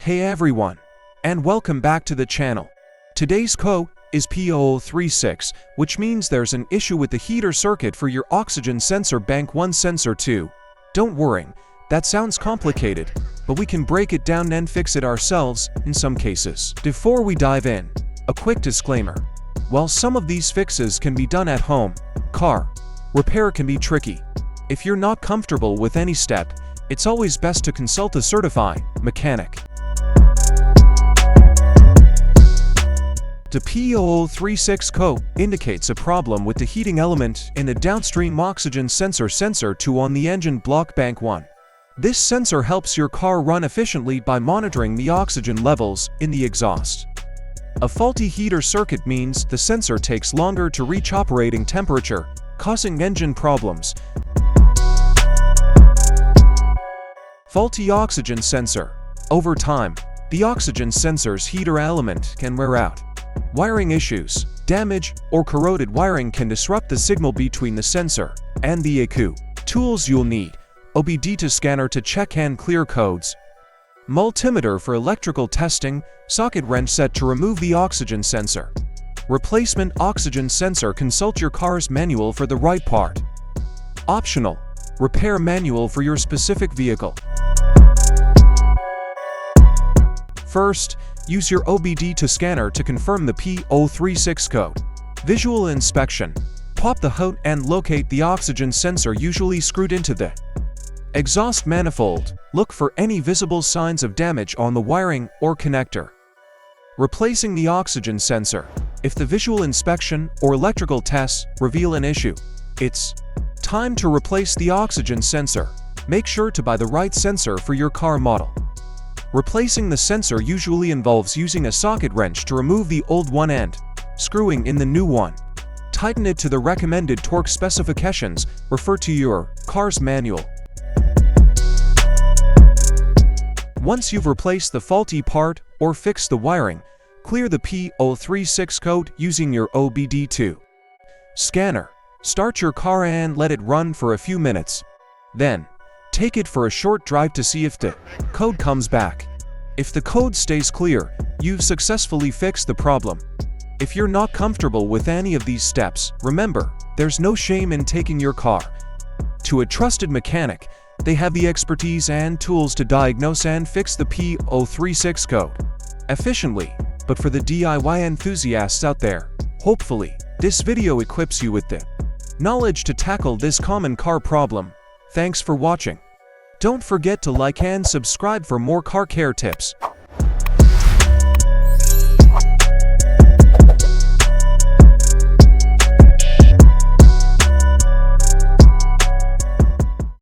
Hey everyone, and welcome back to the channel. Today's code is P0036, which means there's an issue with the heater circuit for your oxygen sensor bank 1 sensor 2. Don't worry, that sounds complicated, but we can break it down and fix it ourselves in some cases. Before we dive in, a quick disclaimer. While some of these fixes can be done at home, car repair can be tricky. If you're not comfortable with any step, it's always best to consult a certified mechanic. The P0036 code indicates a problem with the heating element in the downstream oxygen sensor 2 on the engine block bank 1. This sensor helps your car run efficiently by monitoring the oxygen levels in the exhaust. A faulty heater circuit means the sensor takes longer to reach operating temperature, causing engine problems. Faulty oxygen sensor. Over time, the oxygen sensor's heater element can wear out. Wiring issues, damage, or corroded wiring can disrupt the signal between the sensor and the ECU. Tools you'll need: OBD-II scanner to check and clear codes, multimeter for electrical testing, socket wrench set to remove the oxygen sensor. Replacement oxygen sensor. Consult your car's manual for the right part. Optional: repair manual for your specific vehicle. First, use your OBD-II scanner to confirm the P0036 code. Visual inspection. Pop the hood and locate the oxygen sensor usually screwed into the exhaust manifold. Look for any visible signs of damage on the wiring or connector. Replacing the oxygen sensor. If the visual inspection or electrical tests reveal an issue, it's time to replace the oxygen sensor. Make sure to buy the right sensor for your car model. Replacing the sensor usually involves using a socket wrench to remove the old one and screwing in the new one. Tighten it to the recommended torque specifications. Refer to your car's manual. Once you've replaced the faulty part or fixed the wiring, clear the P0036 code using your OBD-II scanner. Start your car and let it run for a few minutes. Then, take it for a short drive to see if the code comes back. If the code stays clear, you've successfully fixed the problem. If you're not comfortable with any of these steps, remember, there's no shame in taking your car to a trusted mechanic. They have the expertise and tools to diagnose and fix the P0036 code efficiently. But for the DIY enthusiasts out there, hopefully, this video equips you with the knowledge to tackle this common car problem. Thanks for watching. Don't forget to like and subscribe for more car care tips.